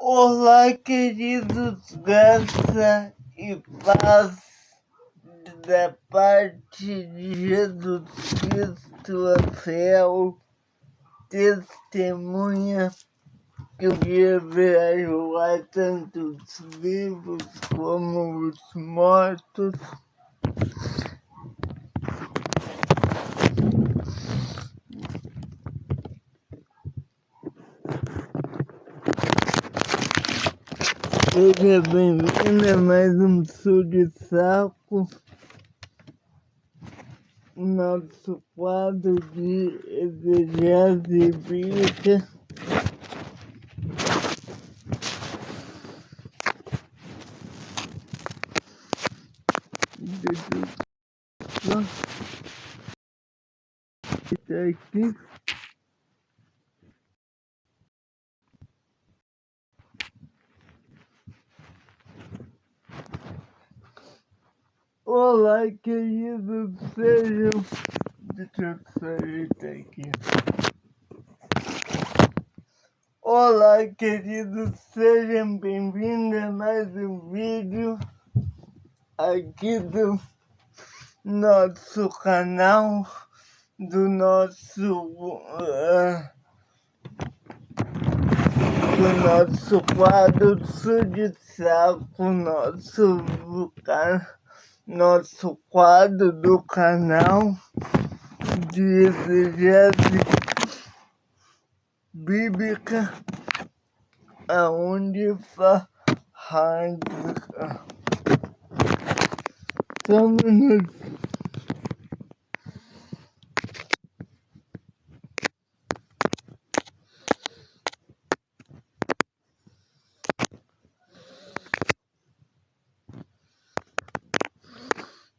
Olá, queridos, graça e paz da parte de Jesus Cristo, a céu, testemunha que o dia virá julgar tanto os vivos como os mortos. Seja bem-vindo a mais um Sul de Saco, nosso quadro de exegese bíblica. Está aqui. Olá, queridos, sejam... Deixa eu ajeitar aqui. Olá, queridos, sejam bem-vindos a mais um vídeo aqui do nosso canal, do nosso quadro Sul de Saco, nosso quadro do canal de exegese bíblica, aonde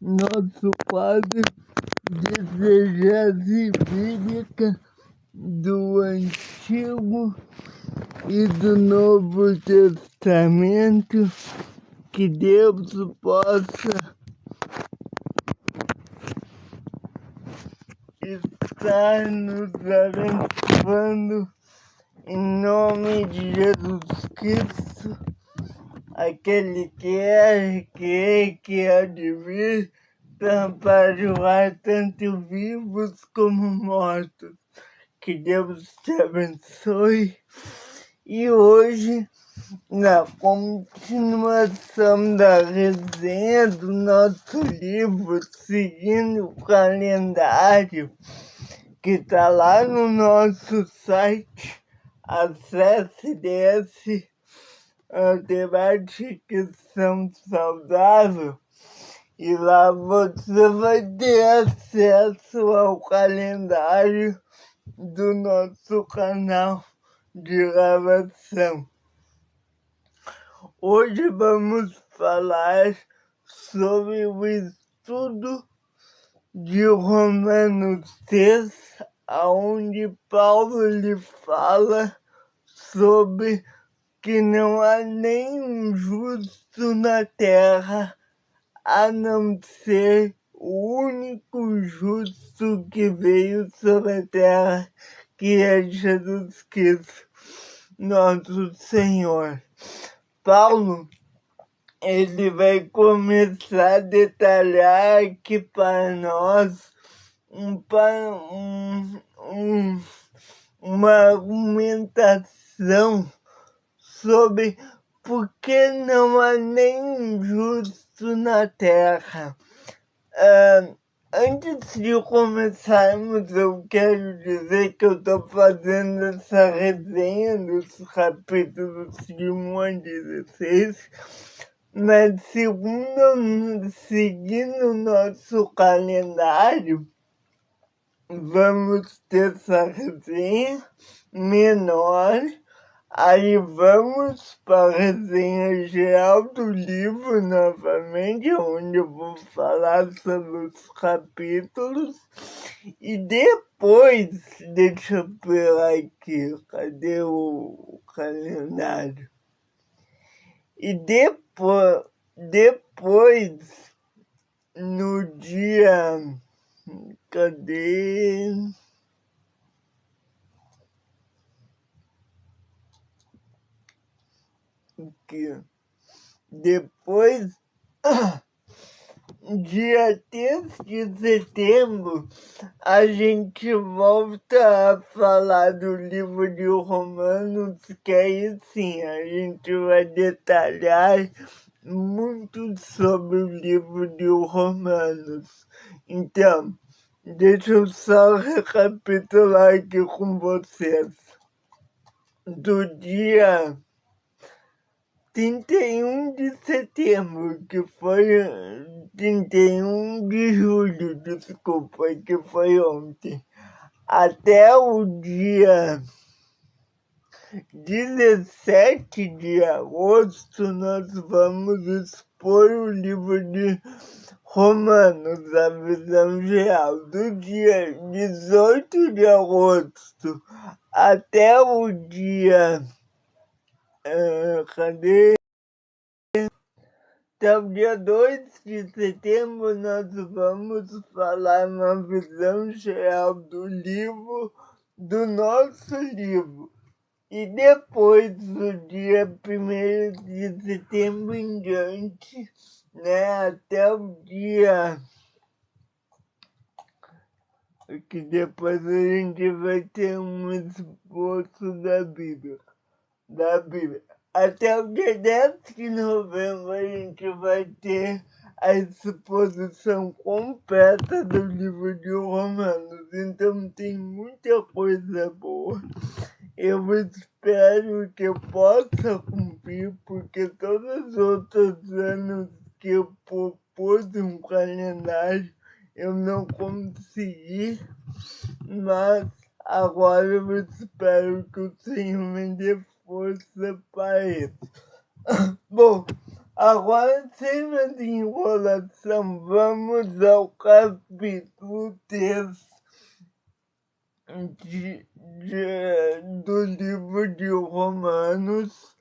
nosso quadro de exegese bíblica do Antigo e do Novo Testamento, que Deus possa estar nos abençoando em nome de Jesus Cristo, aquele que há de vir para julgar tanto vivos como mortos. Que Deus te abençoe. E hoje, na continuação da resenha do nosso livro, seguindo o calendário que está lá no nosso site, acesse desse debate Cristão Saudável, e lá você vai ter acesso ao calendário do nosso canal de gravação. Hoje vamos falar sobre o estudo de Romanos 6, onde Paulo lhe fala sobre que não há nenhum justo na terra, a não ser o único justo que veio sobre a terra, que é Jesus Cristo, nosso Senhor. Paulo, ele vai começar a detalhar aqui para nós uma argumentação sobre por que não há nenhum justo na terra. Antes de começarmos, eu quero dizer que eu estou fazendo essa resenha dos capítulos de 1 a 16, mas seguindo o nosso calendário, vamos ter essa resenha menor. Aí vamos para a resenha geral do livro novamente, onde eu vou falar sobre os capítulos. E depois, deixa eu pegar aqui, cadê o calendário? E depois no dia... Cadê? que depois, dia 3 de setembro, a gente volta a falar do livro de Romanos, que aí sim, a gente vai detalhar muito sobre o livro de Romanos. Então, deixa eu só recapitular aqui com vocês. Do dia 31 de setembro, que foi 31 de julho, desculpa, que foi ontem, até o dia 17 de agosto, nós vamos expor o livro de Romanos, a visão geral, do dia 18 de agosto até o dia... cadê? Até o dia 2 de setembro, nós vamos falar na visão geral do livro, do nosso livro. E depois, do dia 1º de setembro em diante, né, até o dia... que depois a gente vai ter um esboço da Bíblia. Até o dia 10 de novembro a gente vai ter a exposição completa do livro de Romanos. Então tem muita coisa boa. Eu espero que eu possa cumprir, porque todos os outros anos que eu propus um calendário, eu não consegui, mas agora eu espero que o Senhor me dê força para isso. Bom, agora sem mais enrolação, vamos ao capítulo 3 do livro de Romanos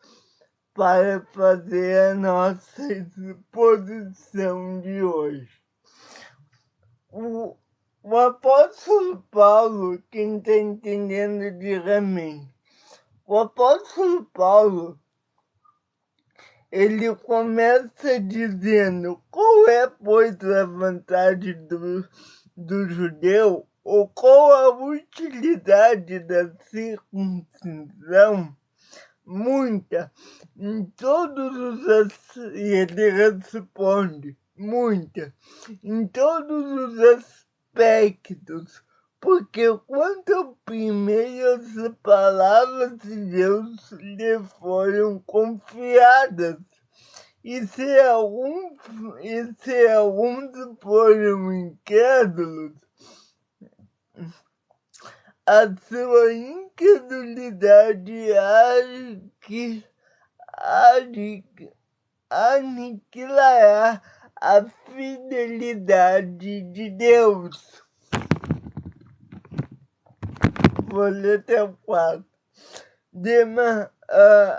para fazer a nossa exposição de hoje. O apóstolo Paulo, quem está entendendo, diga amém. O apóstolo Paulo, ele começa dizendo: qual é, pois, a vantagem do judeu, ou qual a utilidade da circuncisão? Muita. Em todos os... E ele responde: muita. Em todos os aspectos. Porque quanto ao primeiro, as palavras de Deus lhe foram confiadas. E se alguns foram incrédulos, a sua incredulidade aniquilará a fidelidade de Deus. Vou ler até o 4.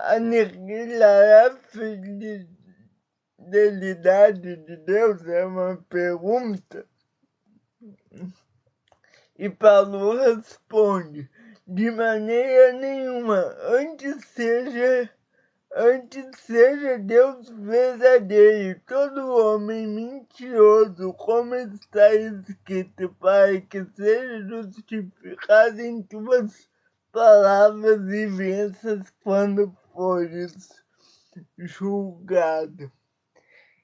Aniquilará a fidelidade de Deus é uma pergunta. E Paulo responde: de maneira nenhuma, antes seja Deus verdadeiro, todo homem mentiroso, como está escrito, para que seja justificado em tuas palavras e venças quando fores julgado.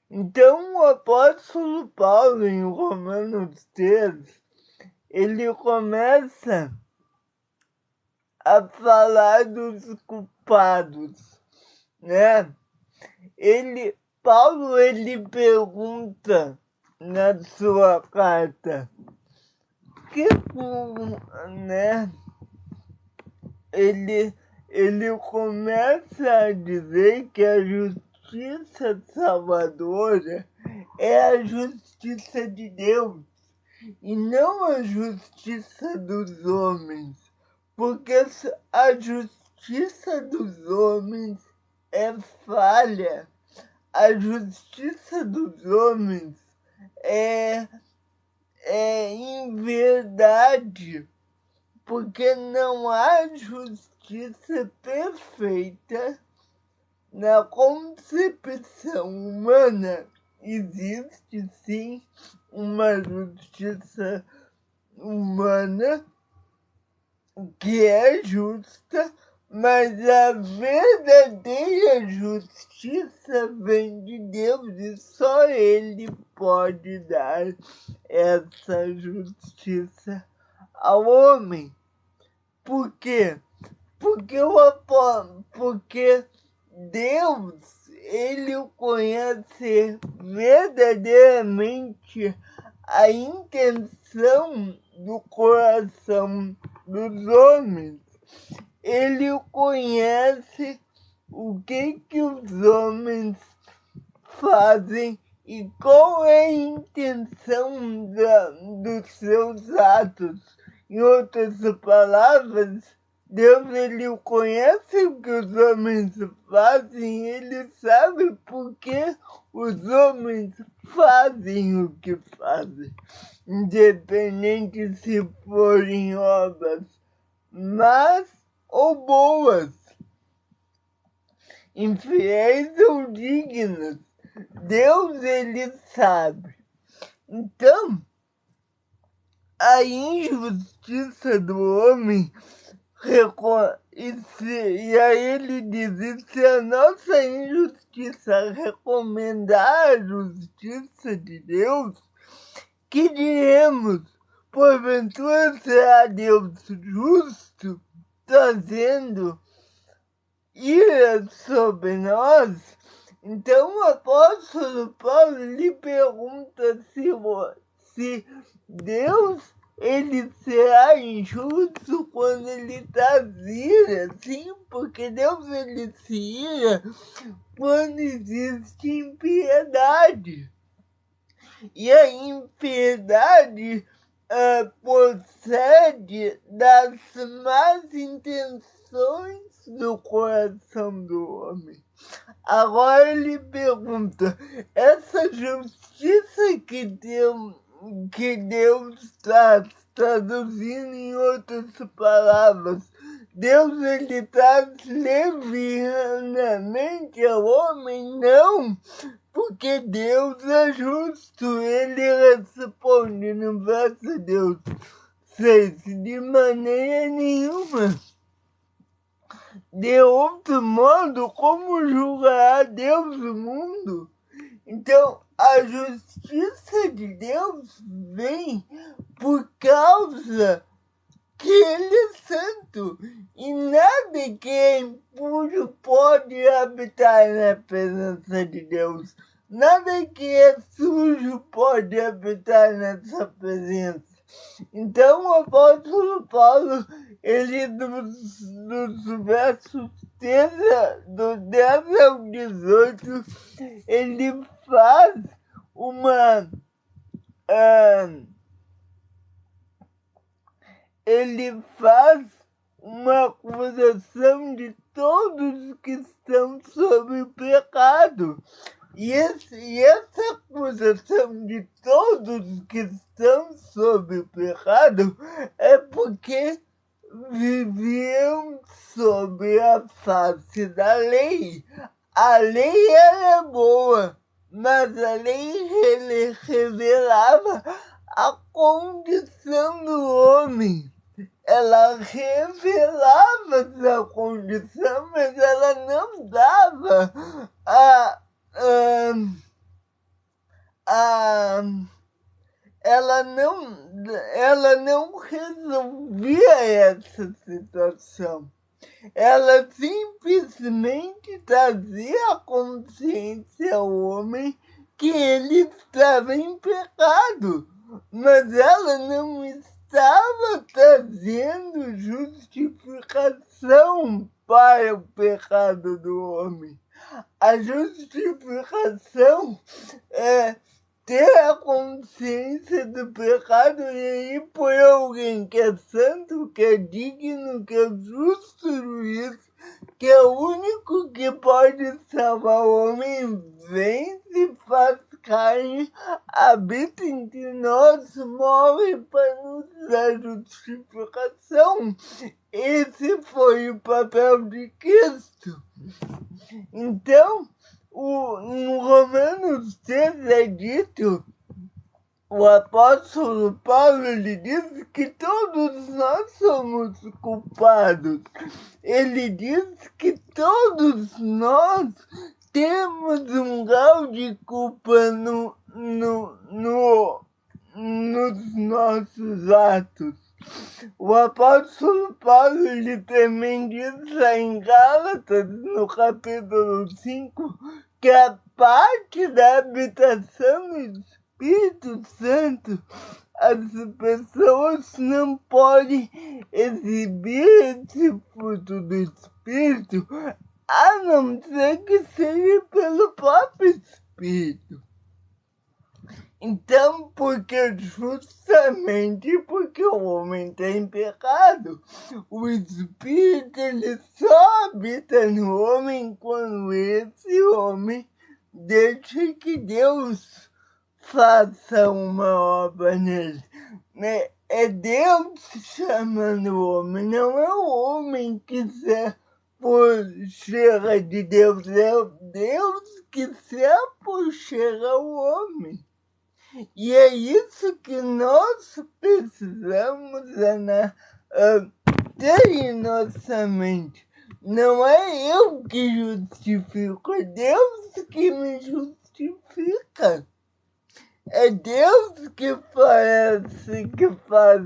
Então o apóstolo Paulo, em Romanos 3, ele começa a falar dos culpados, né? Paulo pergunta na sua carta, né? Ele começa a dizer que a justiça salvadora é a justiça de Deus e não a justiça dos homens, porque a justiça dos homens é falha. A justiça dos homens é inverdade, porque não há justiça perfeita na concepção humana, existe sim uma justiça humana que é justa, mas a verdadeira justiça vem de Deus e só Ele pode dar essa justiça ao homem. Por quê? Porque Deus, Ele conhece verdadeiramente a intenção do coração dos homens. Ele conhece o que os homens fazem e qual é a intenção dos seus atos. Em outras palavras, Deus, Ele conhece o que os homens fazem, Ele sabe por que os homens fazem o que fazem, independente se forem obras más ou boas, infiéis ou dignas. Deus, Ele sabe. Então, a injustiça do homem, e aí ele diz, e se a nossa injustiça recomendar a justiça de Deus, que diremos? Porventura será Deus justo, trazendo ira sobre nós? Então o apóstolo Paulo lhe pergunta se Deus, Ele será injusto quando Ele traz ira. Sim, porque Deus, Ele se ira quando existe impiedade. E a impiedade procede das más intenções do coração do homem. Agora ele pergunta, essa justiça que Deus traz, traduzindo em outras palavras, Deus, Ele traz levianamente ao homem? Não, porque Deus é justo. Ele responde no verso Deus 6, de maneira nenhuma. De outro modo, como julgará Deus o mundo? Então, a justiça de Deus vem por causa que Ele é santo. E nada que é impuro pode habitar na presença de Deus. Nada que é sujo pode habitar nessa presença. Então, o apóstolo Paulo, ele dos versos 10 ao 18, ele faz uma acusação de todos que estão sob o pecado. E essa acusação de todos que estão sob o pecado é porque viviam sob a face da lei. A lei era boa, mas a lei revelava a condição do homem. Ela revelava essa condição, mas ela não dava ela não resolvia essa situação. Ela simplesmente trazia a consciência ao homem que ele estava em pecado, mas ela não estava trazendo justificação para o pecado do homem. A justificação é ter a consciência do pecado e ir por alguém que é santo, que é digno, que é justo juiz, que é o único que pode salvar o homem, vem, se faz carne, habita entre nós, morre para nos dar justificação. Esse foi o papel de Cristo. Então, em Romanos 6 é dito, o apóstolo Paulo ele diz que todos nós somos culpados. Ele diz que todos nós temos um grau de culpa nos nossos atos. O apóstolo Paulo ele também diz lá em Gálatas, no capítulo 5, que a parte da habitação do Espírito Santo, as pessoas não podem exibir esse fruto do Espírito, a não ser que seja pelo próprio Espírito. Então, justamente porque o homem tem pecado, o Espírito ele só habita no homem quando esse homem deixa que Deus faça uma obra nele. É Deus chamando o homem, não é o homem que se chega de Deus, é Deus que se apochega o homem. E é isso que nós precisamos ter em nossa mente. Não é eu que justifico, é Deus que me justifica. É Deus que faz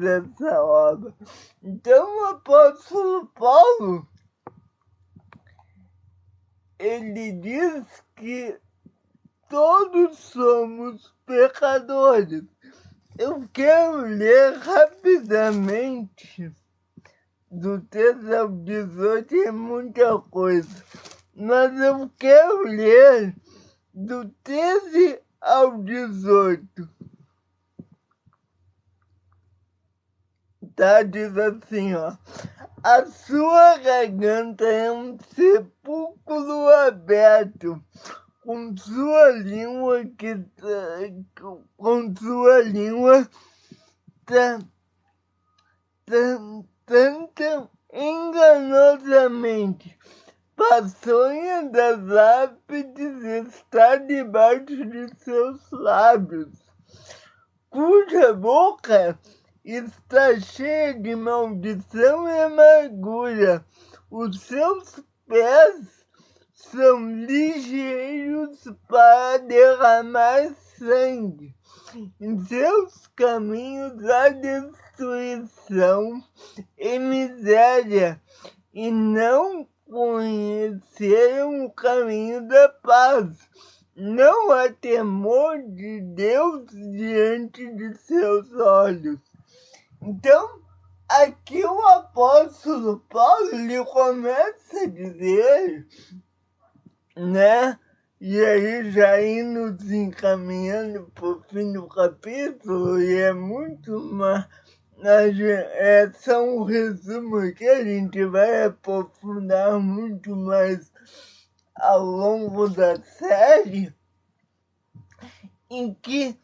essa obra. Então o apóstolo Paulo, ele diz que todos somos pecadores. Eu quero ler rapidamente do 13 ao 18, é muita coisa, mas eu quero ler do 13 ao 18. Tá? Diz assim, ó. A sua garganta é um sepulcro aberto, com sua língua tanta enganosamente. Paçonha das lápides está debaixo de seus lábios, cuja boca está cheia de maldição e amargura. Os seus pés são ligeiros para derramar sangue. Em seus caminhos há destruição e miséria, e não conheceram o caminho da paz. Não há temor de Deus diante de seus olhos. Então, aqui o apóstolo Paulo ele começa a dizer, né? E aí já indo encaminhando para o fim do capítulo, e é muito mais. É só um resumo que a gente vai aprofundar muito mais ao longo da série, em que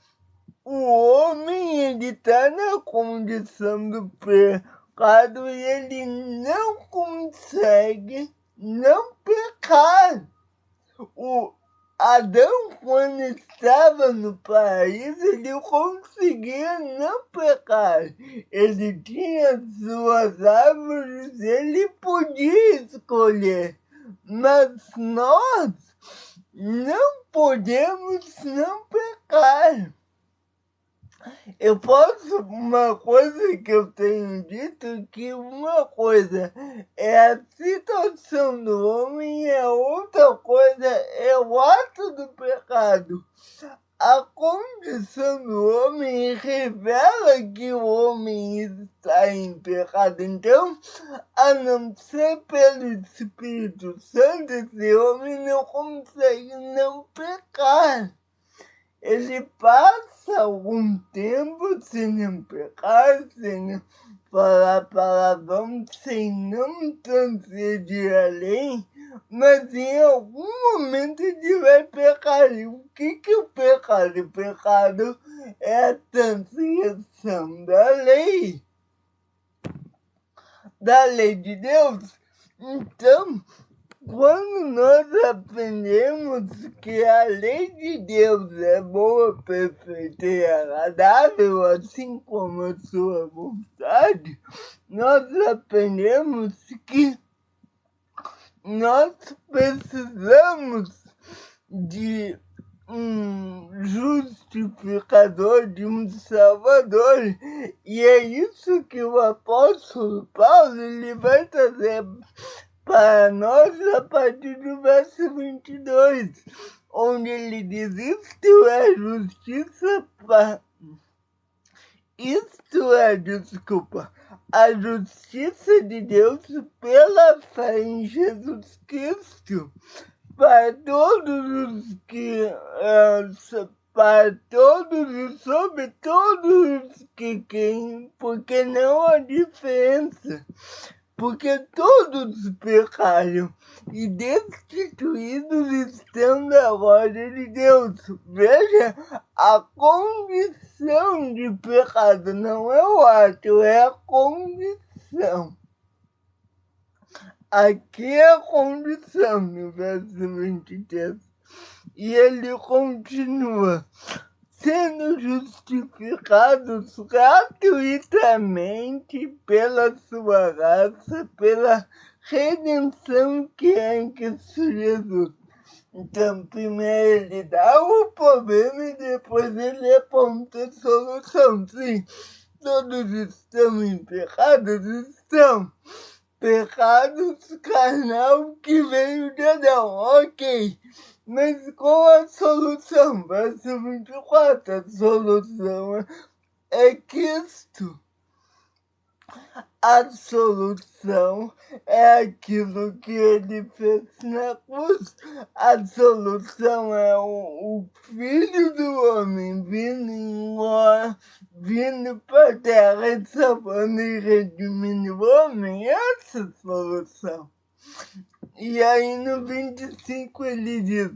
o homem ele está na condição do pecado e ele não consegue não pecar. O Adão, quando estava no paraíso, ele conseguia não pecar. Ele tinha suas árvores, ele podia escolher. Mas nós não podemos não pecar. Uma coisa que eu tenho dito, que uma coisa é a situação do homem e a outra coisa é o ato do pecado. A condição do homem revela que o homem está em pecado. Então, a não ser pelo Espírito Santo, esse homem não consegue não pecar. Ele passa algum tempo sem não pecar, sem não falar palavrão, sem não transgredir a lei, mas em algum momento ele vai pecar. E o que é o pecado? O pecado é a transgressão da lei de Deus. Então, quando nós aprendemos que a lei de Deus é boa, perfeita e agradável, assim como a sua vontade, nós aprendemos que nós precisamos de um justificador, de um salvador. E é isso que o apóstolo Paulo ele vai trazer para nós a partir do verso 22, onde ele diz: isto é justiça a justiça de Deus pela fé em Jesus Cristo para todos os que sobre todos os que querem, porque não há diferença, porque todos pecaram e destituídos estão da glória de Deus. Veja, a condição de pecado não é o ato, é a condição. Aqui é a condição, no verso 23. E ele continua: sendo justificados gratuitamente pela sua graça, pela redenção que é em Cristo Jesus. Então, primeiro ele dá o problema e depois ele aponta a solução. Sim, todos estão em pecados, estão. Pecados carnal que veio de Adão, ok. Mas qual a solução? Verso 24, a solução é Cristo. A solução é aquilo que ele fez na cruz. A solução é o Filho do Homem vindo para a terra e salvando e redimindo o homem. Essa é a solução. E aí no 25 ele diz: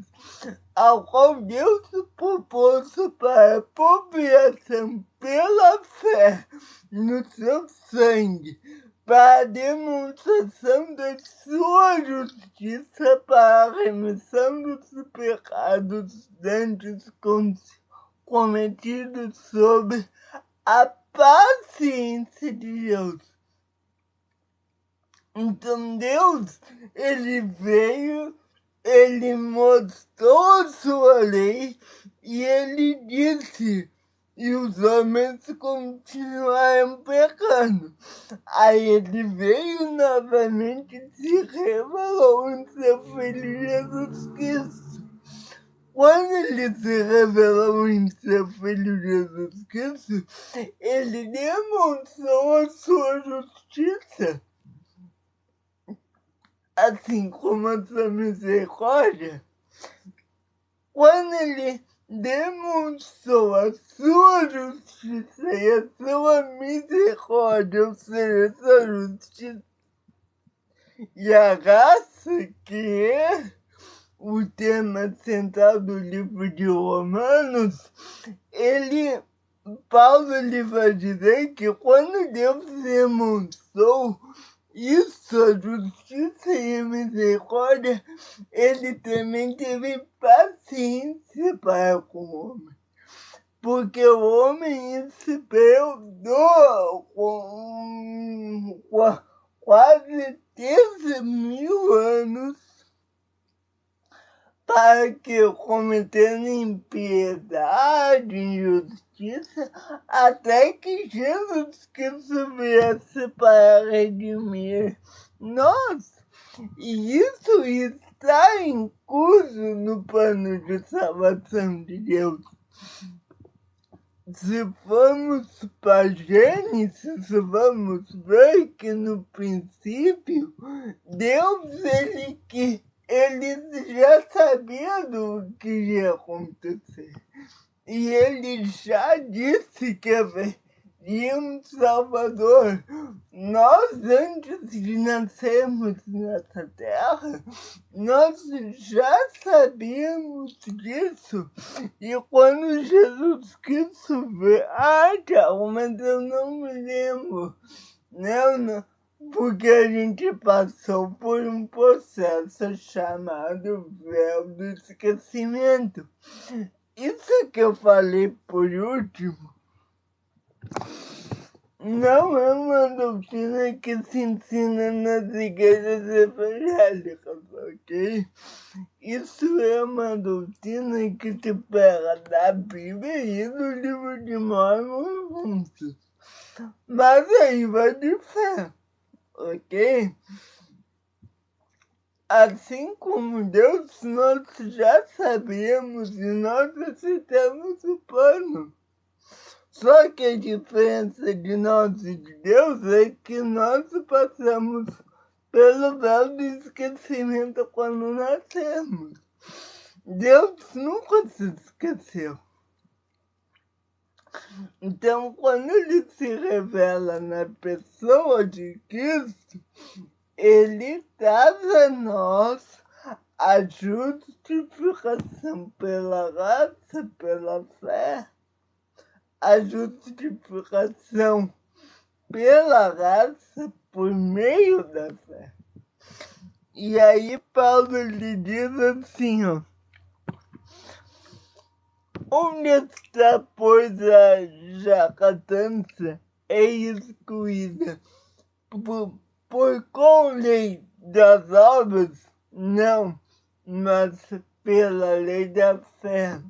ao qual Deus propôs para a apropriação pela fé no seu sangue, para a demonstração da sua justiça, para a remissão dos pecados dantes cometidos sob a paciência de Deus. Então Deus, ele veio, ele mostrou sua lei e ele disse, e os homens continuaram pecando. Aí ele veio novamente e se revelou em seu Filho Jesus Cristo. Quando ele se revelou em seu Filho Jesus Cristo, ele demonstrou a sua justiça. Assim como a sua misericórdia, quando ele demonstrou a sua justiça e a sua misericórdia, ou seja, a sua justiça e a graça, que é o tema central do livro de Romanos, Paulo ele vai dizer que quando Deus demonstrou isso, a justiça e a misericórdia, ele também teve paciência para com o homem. Porque o homem se perdoa com quase 13.000 anos para que, cometendo impiedade, injustiça, até que Jesus Cristo viesse para redimir nós. E isso está incluso no plano de salvação de Deus. Se formos para Gênesis, vamos ver que no princípio, Deus, ele já sabia do que ia acontecer. E ele já disse que haveria um Salvador. Nós, antes de nascermos nessa terra, nós já sabíamos disso. E quando Jesus Cristo veio... mas eu não me lembro. Não. porque a gente passou por um processo chamado véu do esquecimento. Isso que eu falei por último não é uma doutrina que se ensina nas igrejas evangélicas, ok? Isso é uma doutrina que se pega da Bíblia e do livro de Mórmon juntos. Mas aí vai de fé, ok? Assim como Deus, nós já sabíamos e nós aceitamos o plano. Só que a diferença de nós e de Deus é que nós passamos pelo véu do esquecimento quando nascemos. Deus nunca se esqueceu. Então, quando ele se revela na pessoa de Cristo, ele traz a nós a justificação pela graça, pela fé, a justificação pela graça por meio da fé. E aí Paulo lhe diz assim, ó: onde está, pois, a jactância é excluída? Por qual lei das obras? Não, mas pela lei da fé.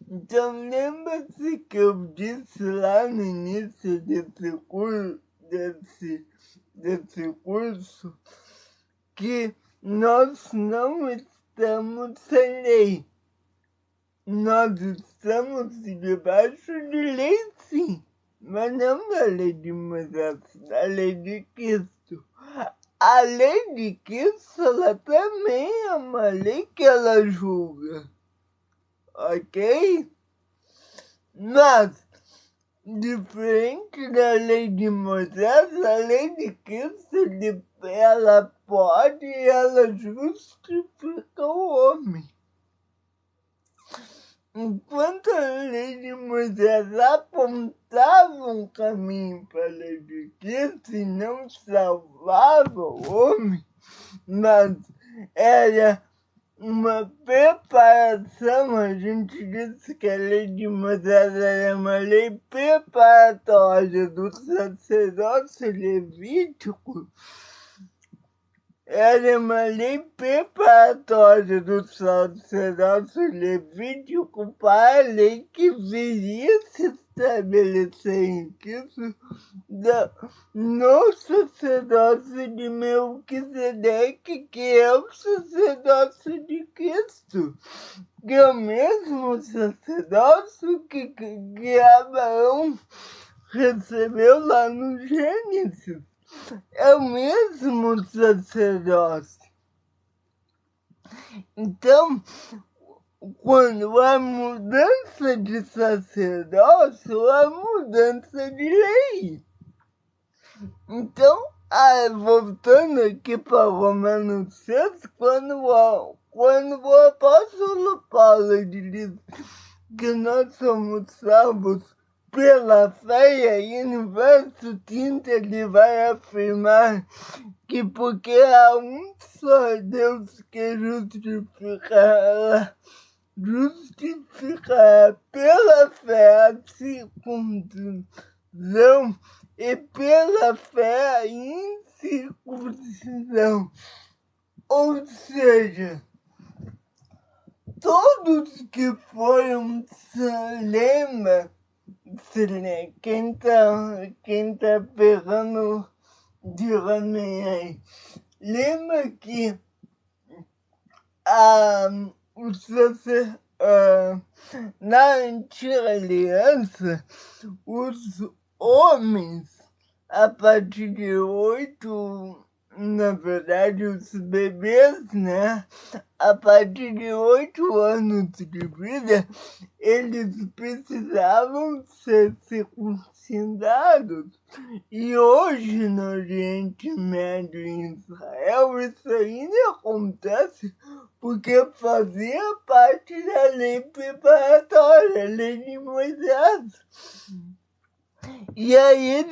Então, lembra-se que eu disse lá no início desse curso que nós não estamos sem lei. Nós estamos debaixo de lei, sim, mas não da lei de Moisés, da lei de Cristo. A lei de Cristo, ela também é uma lei que ela julga, ok? Mas, diferente da lei de Moisés, a lei de Cristo, ela pode e ela justifica o homem. Enquanto a lei de Moisés apontava um caminho para a lei de Cristo e não salvava o homem, mas era uma preparação. A gente disse que a lei de Moisés era uma lei preparatória do sacerdócio levítico. Era uma lei preparatória do sacerdócio levítico para a lei que viria se estabelecer em Cristo no sacerdócio de Melquisedeque, que é o sacerdócio de Cristo, que é o mesmo sacerdócio que Abraão recebeu lá no Gênesis. É o mesmo sacerdócio. Então, quando há mudança de sacerdócio, há mudança de lei. Então, voltando aqui para Romanos 6, quando o apóstolo Paulo diz que nós somos salvos pela fé, e aí no verso 30 ele vai afirmar que porque há um só Deus que justifica pela fé a circuncisão e pela fé a incircuncisão. Ou seja, todos que foram, lembra, quem tá pegando de ramen aí, lembra que na antiga aliança, os homens, a partir de 8, na verdade, os bebês, né? A partir de 8 anos de vida, eles precisavam ser circuncidados. E hoje, no Oriente Médio e em Israel, isso ainda acontece porque fazia parte da lei preparatória, a lei de Moisés. E aí,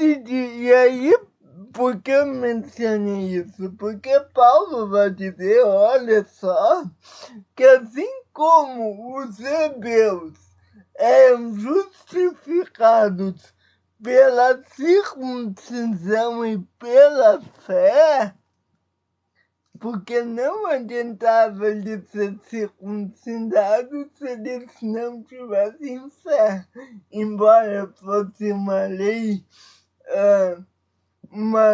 por que eu mencionei isso? Porque Paulo vai dizer, olha só, que assim como os hebreus eram justificados pela circuncisão e pela fé, porque não adiantava eles ser circuncidados se eles não tivessem fé. Embora fosse uma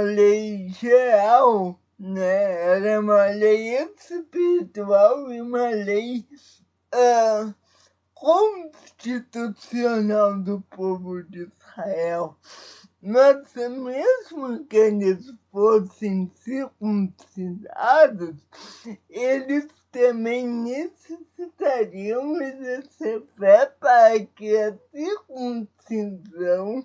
lei geral, né? Era uma lei espiritual e uma lei constitucional do povo de Israel. Mas mesmo que eles fossem circuncidados, eles também necessitariam exercer fé para que a circuncisão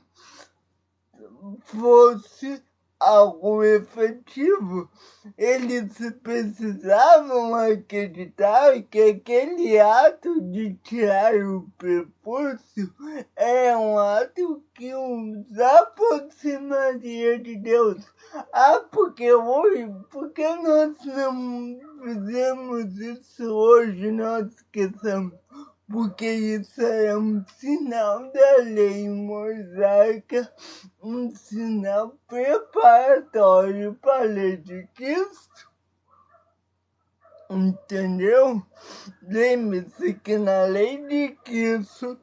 fosse algo efetivo. Eles precisavam acreditar que aquele ato de tirar o prepúcio é um ato que os aproximaria de Deus. Porque nós não fizemos isso hoje, nós esquecemos. Porque isso é um sinal da lei mosaica, um sinal preparatório para a lei de Cristo. Entendeu? Lembre-se que na lei de Cristo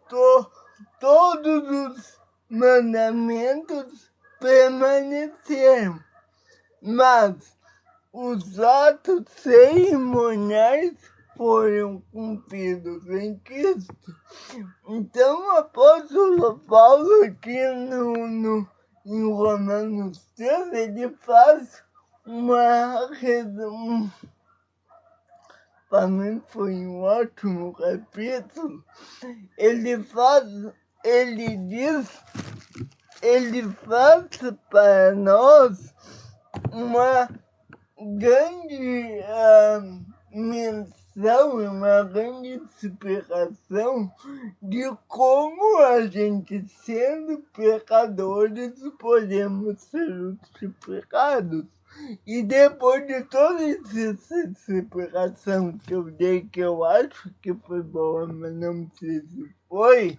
todos os mandamentos permaneceram, mas os atos cerimoniais foram cumpridos em Cristo. Então, o apóstolo Paulo, aqui em Romanos 3, ele faz uma resumo. Para mim foi um ótimo capítulo. Ele faz para nós uma grande menção, uma grande explicação de como a gente, sendo pecadores, podemos ser justificados. E depois de toda essa explicação que eu dei, que eu acho que foi boa, mas não sei se foi,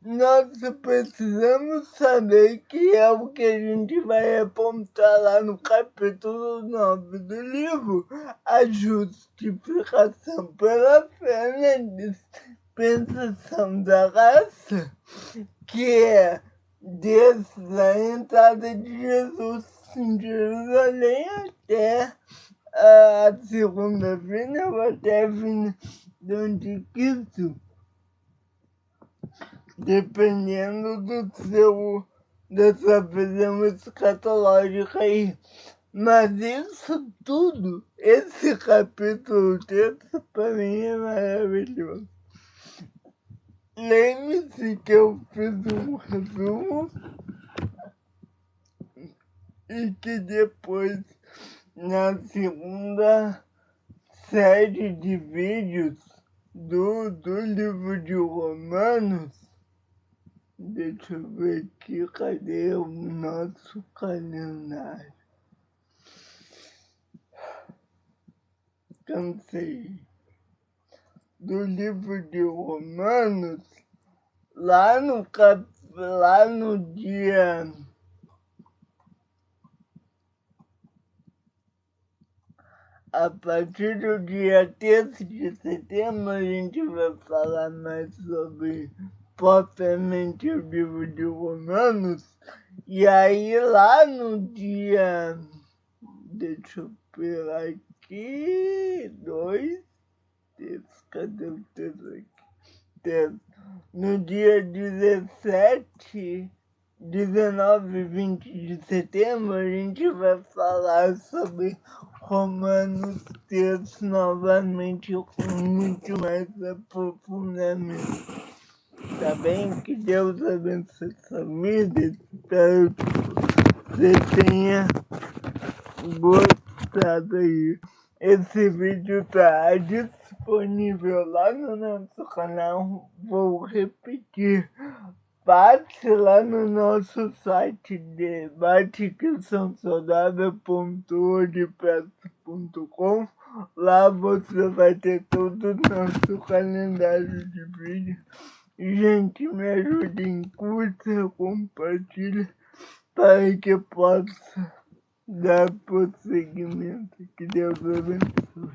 nós precisamos saber que é o que a gente vai apontar lá no capítulo 9 do livro, a justificação pela fé na dispensação da graça, que é desde a entrada de Jesus em Jerusalém até a segunda vinda, ou até a vinda do Anticristo, dependendo da sua visão escatológica aí. Mas isso tudo, esse capítulo 3, para mim é maravilhoso. Lembre-se que eu fiz um resumo e que depois, na segunda série de vídeos do livro de Romanos, deixa eu ver aqui, cadê o nosso calendário? Cansei. Do livro de Romanos, lá no dia... A partir do dia 13 de setembro, a gente vai falar mais sobre propriamente o livro de Romanos. E aí, lá no dia... Deixa eu ver aqui... Cadê o texto aqui? No dia 17... 19 e 20 de setembro, a gente vai falar sobre Romanos 3 novamente com muito mais aprofundamento. Tá bem? Que Deus abençoe sua vida. Espero que você tenha gostado aí. Esse vídeo tá disponível lá no nosso canal. Vou repetir. passe lá no nosso site debatequesãosaudável.wordpress.com. Lá você vai ter todo o nosso calendário de vídeo. Gente, me ajudem, curta, compartilha para que eu possa dar prosseguimento. Que Deus abençoe.